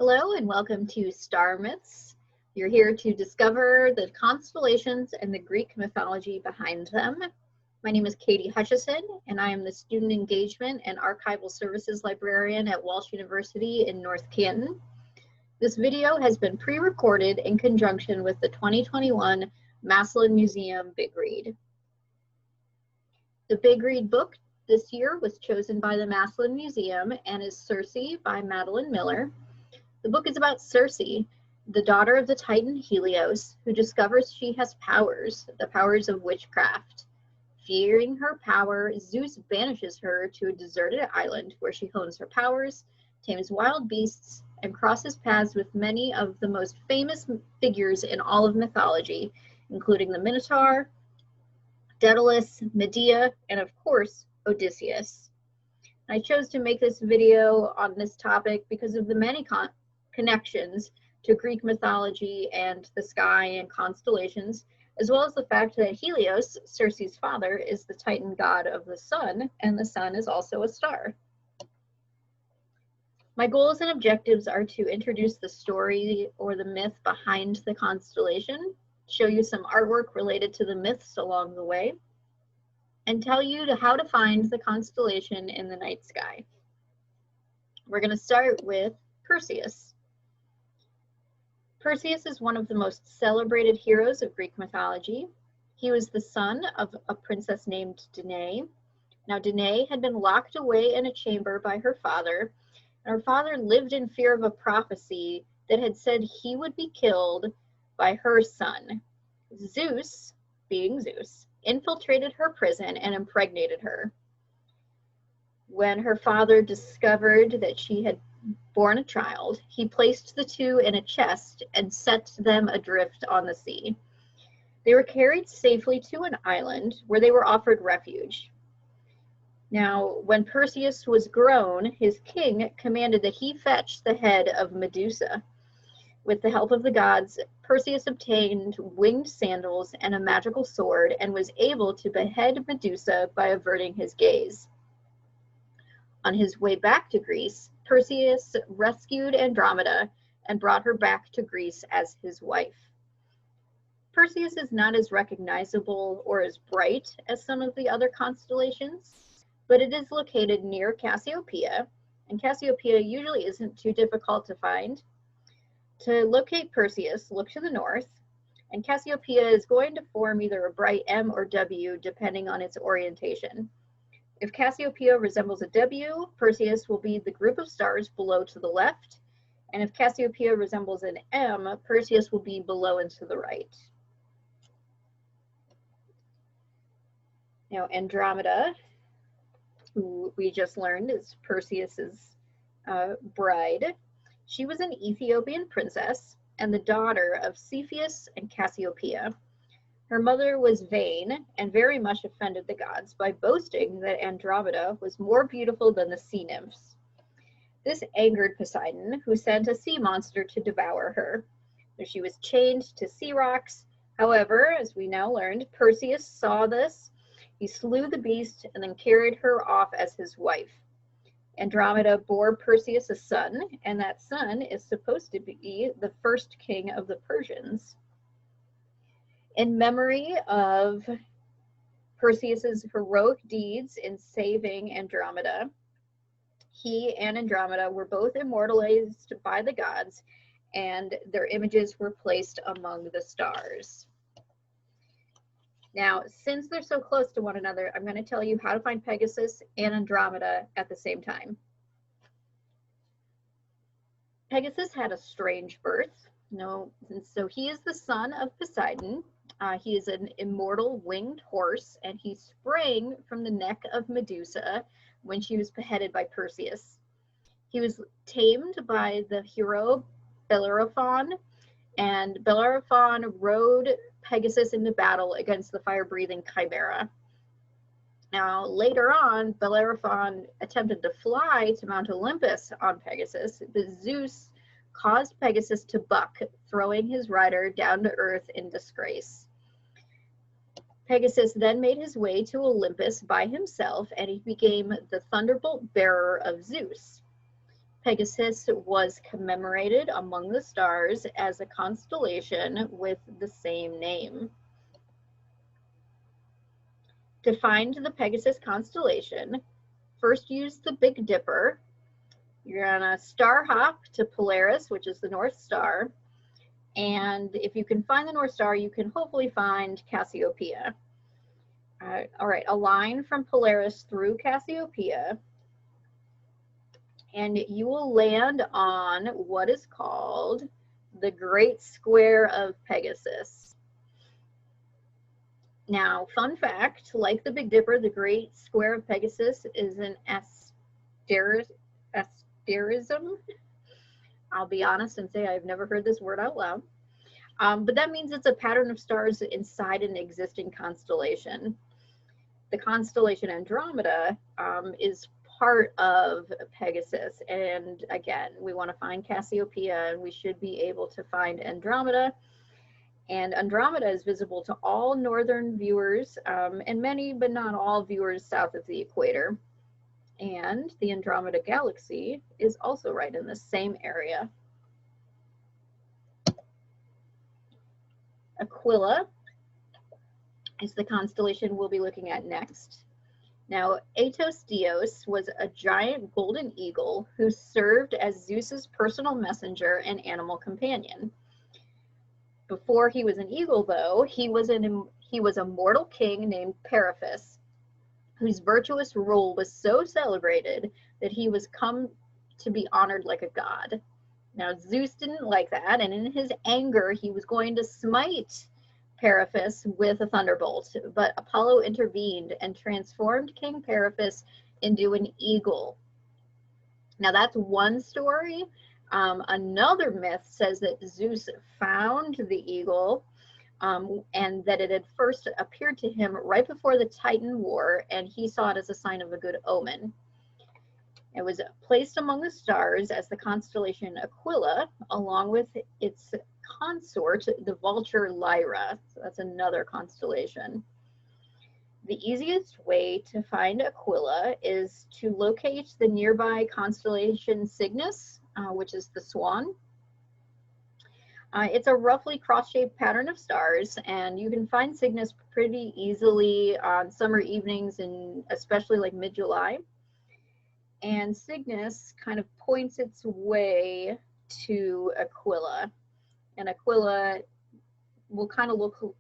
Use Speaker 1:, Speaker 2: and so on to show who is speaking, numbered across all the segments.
Speaker 1: Hello and welcome to Star Myths. You're here to discover the constellations and the Greek mythology behind them. My name is Katie Hutchison, and I am the Student Engagement and Archival Services Librarian at Walsh University in North Canton. This video has been pre-recorded in conjunction with the 2021 Massillon Museum Big Read. The Big Read book this year was chosen by the Massillon Museum and is Circe by Madeline Miller. The book is about Circe, the daughter of the Titan Helios, who discovers she has powers, the powers of witchcraft. Fearing her power, Zeus banishes her to a deserted island where she hones her powers, tames wild beasts, and crosses paths with many of the most famous figures in all of mythology, including the Minotaur, Daedalus, Medea, and of course, Odysseus. I chose to make this video on this topic because of the many connections to Greek mythology and the sky and constellations, as well as the fact that Helios, Circe's father, is the Titan god of the sun, and the sun is also a star. My goals and objectives are to introduce the story or the myth behind the constellation, show you some artwork related to the myths along the way, and tell you how to find the constellation in the night sky. We're going to start with Perseus. Perseus is one of the most celebrated heroes of Greek mythology. He was the son of a princess named Danae. Now, Danae had been locked away in a chamber by her father, and her father lived in fear of a prophecy that had said he would be killed by her son. Zeus, being Zeus, infiltrated her prison and impregnated her. When her father discovered that she had born a child, he placed the two in a chest and set them adrift on the sea. They were carried safely to an island where they were offered refuge. Now, when Perseus was grown, his king commanded that he fetch the head of Medusa. With the help of the gods, Perseus obtained winged sandals and a magical sword and was able to behead Medusa by averting his gaze. On his way back to Greece, Perseus rescued Andromeda and brought her back to Greece as his wife. Perseus is not as recognizable or as bright as some of the other constellations, but it is located near Cassiopeia, and Cassiopeia usually isn't too difficult to find. To locate Perseus, look to the north, and Cassiopeia is going to form either a bright M or W depending on its orientation. If Cassiopeia resembles a W, Perseus will be the group of stars below to the left, and if Cassiopeia resembles an M, Perseus will be below and to the right. Now, Andromeda, who we just learned is Perseus's bride, she was an Ethiopian princess and the daughter of Cepheus and Cassiopeia. Her mother was vain and very much offended the gods by boasting that Andromeda was more beautiful than the sea nymphs. This angered Poseidon, who sent a sea monster to devour her. She was chained to sea rocks. However, as we now learned, Perseus saw this. He slew the beast and then carried her off as his wife. Andromeda bore Perseus a son, and that son is supposed to be the first king of the Persians. In memory of Perseus's heroic deeds in saving Andromeda, he and Andromeda were both immortalized by the gods, and their images were placed among the stars. Now, since they're so close to one another, I'm going to tell you how to find Pegasus and Andromeda at the same time. Pegasus had a strange birth. So he is the son of Poseidon. He is an immortal winged horse, and he sprang from the neck of Medusa when she was beheaded by Perseus. He was tamed by the hero Bellerophon, and Bellerophon rode Pegasus into battle against the fire-breathing Chimera. Now, later on, Bellerophon attempted to fly to Mount Olympus on Pegasus, but Zeus caused Pegasus to buck, throwing his rider down to earth in disgrace. Pegasus then made his way to Olympus by himself, and he became the thunderbolt bearer of Zeus. Pegasus was commemorated among the stars as a constellation with the same name. To find the Pegasus constellation, first use the Big Dipper. You're gonna star hop to Polaris, which is the North Star. And if you can find the North Star, you can hopefully find Cassiopeia. All right, a line from Polaris through Cassiopeia, and you will land on what is called the Great Square of Pegasus. Now, fun fact, like the Big Dipper, the Great Square of Pegasus is an asterism. I'll be honest and say I've never heard this word out loud. But that means it's a pattern of stars inside an existing constellation. The constellation Andromeda is part of Pegasus. And again, we want to find Cassiopeia, and we should be able to find Andromeda. And Andromeda is visible to all northern viewers and many, but not all viewers south of the equator. And the Andromeda Galaxy is also right in the same area. Aquila is the constellation we'll be looking at next. Now, Atos Dios was a giant golden eagle who served as Zeus's personal messenger and animal companion. Before he was an eagle, though, he was a mortal king named Perseus, whose virtuous rule was so celebrated that he was come to be honored like a god. Now, Zeus didn't like that, and in his anger, he was going to smite Perseus with a thunderbolt, but Apollo intervened and transformed King Perseus into an eagle. Now, that's one story. Another myth says that Zeus found the eagle and that it had first appeared to him right before the Titan War, and he saw it as a sign of a good omen. It was placed among the stars as the constellation Aquila, along with its consort, the vulture Lyra. So that's another constellation. The easiest way to find Aquila is to locate the nearby constellation Cygnus, which is the swan. It's a roughly cross-shaped pattern of stars, and you can find Cygnus pretty easily on summer evenings, and especially like mid-July. And Cygnus kind of points its way to Aquila, and Aquila will kind of look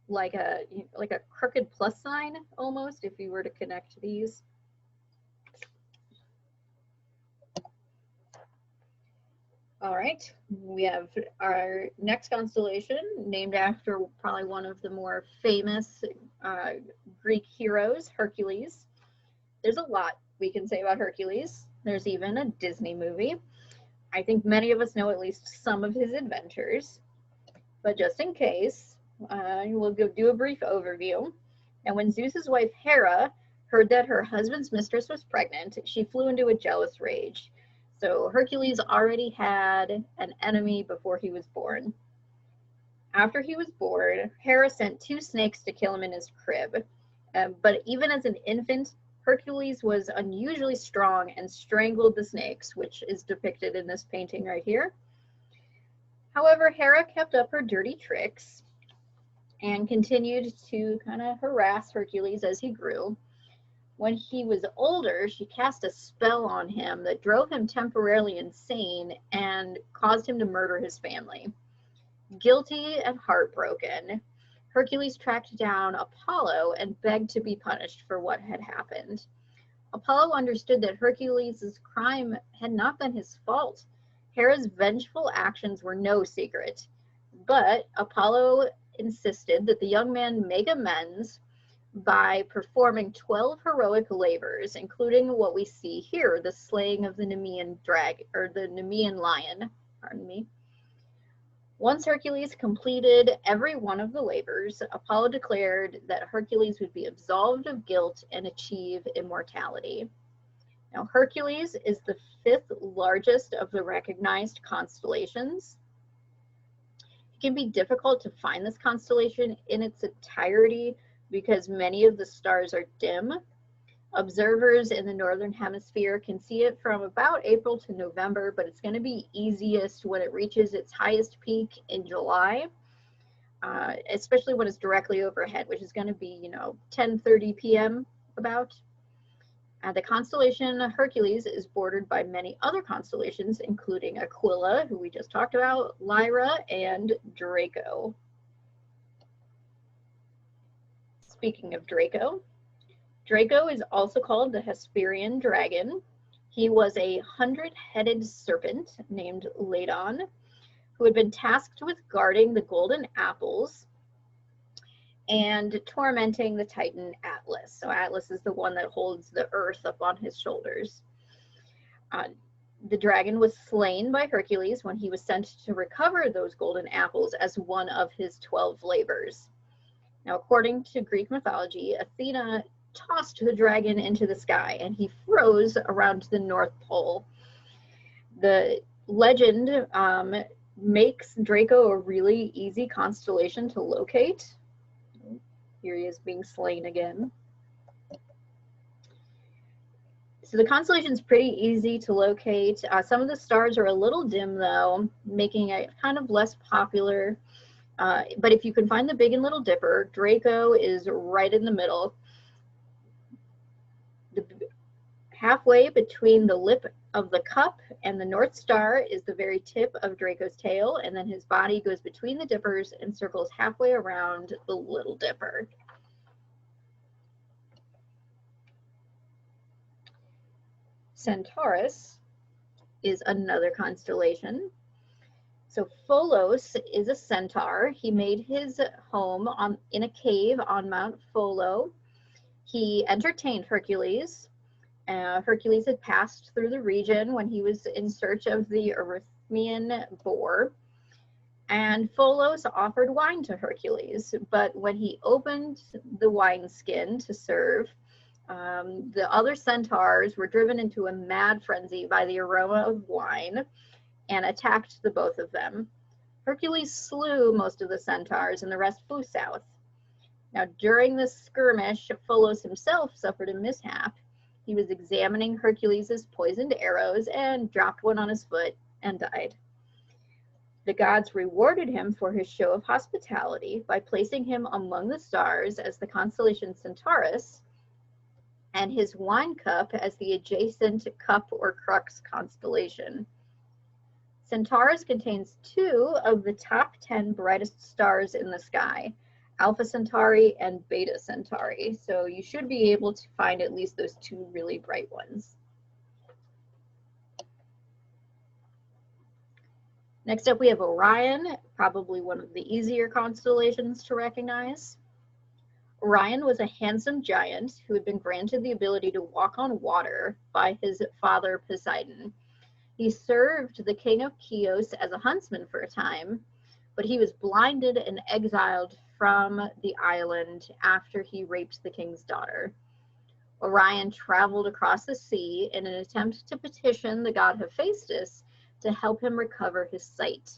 Speaker 1: like a crooked plus sign almost if you were to connect these. All right, we have our next constellation named after probably one of the more famous Greek heroes, Hercules. There's a lot we can say about Hercules. There's even a Disney movie. I think many of us know at least some of his adventures, but just in case, we'll do a brief overview. And when Zeus's wife Hera heard that her husband's mistress was pregnant, she flew into a jealous rage. So Hercules already had an enemy before he was born. After he was born, Hera sent 2 snakes to kill him in his crib. But even as an infant, Hercules was unusually strong and strangled the snakes, which is depicted in this painting right here. However, Hera kept up her dirty tricks and continued to kind of harass Hercules as he grew. When he was older, she cast a spell on him that drove him temporarily insane and caused him to murder his family. Guilty and heartbroken, Hercules tracked down Apollo and begged to be punished for what had happened. Apollo understood that Hercules' crime had not been his fault. Hera's vengeful actions were no secret, but Apollo insisted that the young man make amends by performing 12 heroic labors, including what we see here, the slaying of the Nemean lion, pardon me. Once Hercules completed every one of the labors, Apollo declared that Hercules would be absolved of guilt and achieve immortality. Now, Hercules is the 5th largest of the recognized constellations. It can be difficult to find this constellation in its entirety because many of the stars are dim. Observers in the northern hemisphere can see it from about April to November, but it's going to be easiest when it reaches its highest peak in July, especially when it's directly overhead, which is going to be, 10:30 p.m. about. The constellation Hercules is bordered by many other constellations, including Aquila, who we just talked about, Lyra, and Draco. Speaking of Draco, Draco is also called the Hesperian dragon. He was a 100-headed serpent named Ladon, who had been tasked with guarding the golden apples and tormenting the Titan Atlas. So Atlas is the one that holds the earth up on his shoulders. The dragon was slain by Hercules when he was sent to recover those golden apples as one of his 12 labors. Now, according to Greek mythology, Athena tossed the dragon into the sky and he froze around the North Pole. The legend makes Draco a really easy constellation to locate. Here he is being slain again. So the constellation is pretty easy to locate. Some of the stars are a little dim though, making it kind of less popular. But if you can find the Big and Little Dipper, Draco is right in the middle. Halfway between the lip of the cup and the North Star is the very tip of Draco's tail, and then his body goes between the dippers and circles halfway around the Little Dipper. Centaurus is another constellation. So Pholos is a centaur. He made his home in a cave on Mount Pholo. He entertained Hercules. Hercules had passed through the region when he was in search of the Erythmian boar. And Pholos offered wine to Hercules, but when he opened the wineskin to serve, the other centaurs were driven into a mad frenzy by the aroma of wine and attacked the both of them. Hercules slew most of the centaurs and the rest flew south. Now, during this skirmish, Pholos himself suffered a mishap. He was examining Hercules' poisoned arrows and dropped one on his foot and died. The gods rewarded him for his show of hospitality by placing him among the stars as the constellation Centaurus and his wine cup as the adjacent cup or crux constellation. Centaurus contains 2 of the top 10 brightest stars in the sky, Alpha Centauri and Beta Centauri. So you should be able to find at least those 2 really bright ones. Next up, we have Orion, probably one of the easier constellations to recognize. Orion was a handsome giant who had been granted the ability to walk on water by his father Poseidon. He served the king of Chios as a huntsman for a time, but he was blinded and exiled from the island after he raped the king's daughter. Orion traveled across the sea in an attempt to petition the god Hephaestus to help him recover his sight.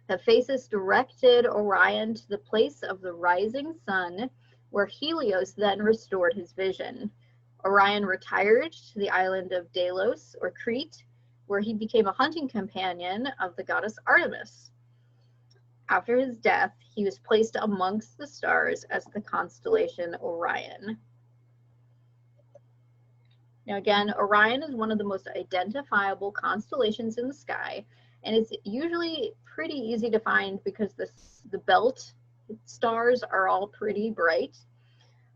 Speaker 1: Hephaestus directed Orion to the place of the rising sun, where Helios then restored his vision. Orion retired to the island of Delos, or Crete, where he became a hunting companion of the goddess Artemis. After his death, he was placed amongst the stars as the constellation Orion. Now again, Orion is one of the most identifiable constellations in the sky, and it's usually pretty easy to find because the belt stars are all pretty bright.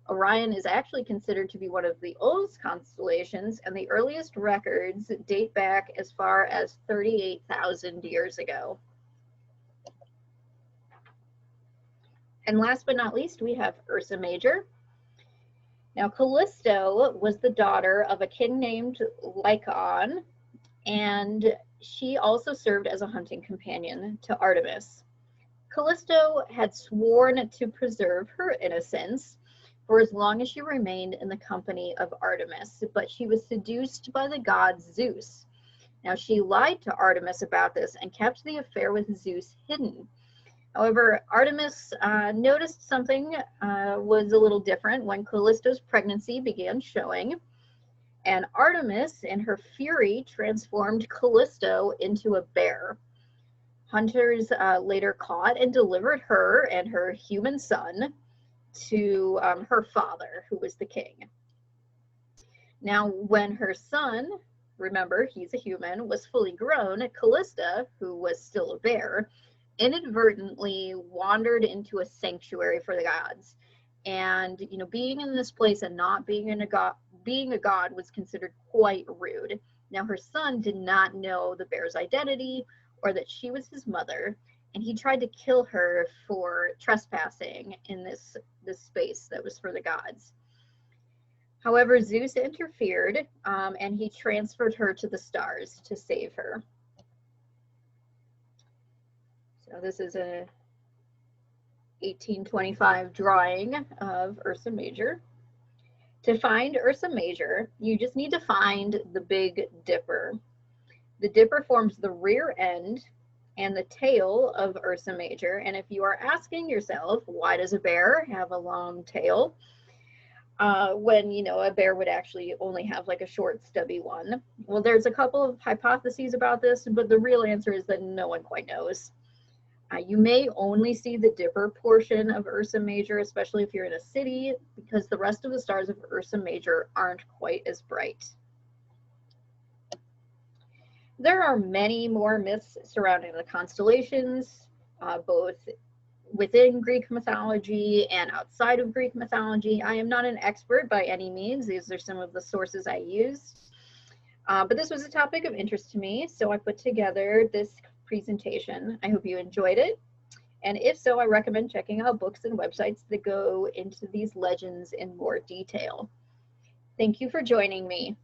Speaker 1: Orion is actually considered to be one of the oldest constellations, and the earliest records date back as far as 38,000 years ago. And last but not least, we have Ursa Major. Now, Callisto was the daughter of a king named Lycaon, and she also served as a hunting companion to Artemis. Callisto had sworn to preserve her innocence for as long as she remained in the company of Artemis, but she was seduced by the god Zeus. Now, she lied to Artemis about this and kept the affair with Zeus hidden. However, Artemis noticed something was a little different when Callisto's pregnancy began showing, and Artemis, in her fury, transformed Callisto into a bear. Hunters later caught and delivered her and her human son to her father, who was the king. Now, when her son, remember, he's a human, was fully grown, Callista, who was still a bear, inadvertently wandered into a sanctuary for the gods. And, you know, being in this place and not being a god was considered quite rude. Now, her son did not know the bear's identity or that she was his mother, and he tried to kill her for trespassing in this space that was for the gods. However, Zeus interfered, and he transferred her to the stars to save her. So this is a 1825 drawing of Ursa Major. To find Ursa Major, you just need to find the Big Dipper. The Dipper forms the rear end and the tail of Ursa Major. And if you are asking yourself, why does a bear have a long tail? When, you know, a bear would actually only have like a short, stubby one. Well, there's a couple of hypotheses about this, but the real answer is that no one quite knows. You may only see the Dipper portion of Ursa Major, especially if you're in a city, because the rest of the stars of Ursa Major aren't quite as bright. There are many more myths surrounding the constellations, both within Greek mythology and outside of Greek mythology. I am not an expert by any means. These are some of the sources I used. But this was a topic of interest to me, so I put together this presentation. I hope you enjoyed it. And if so, I recommend checking out books and websites that go into these legends in more detail. Thank you for joining me.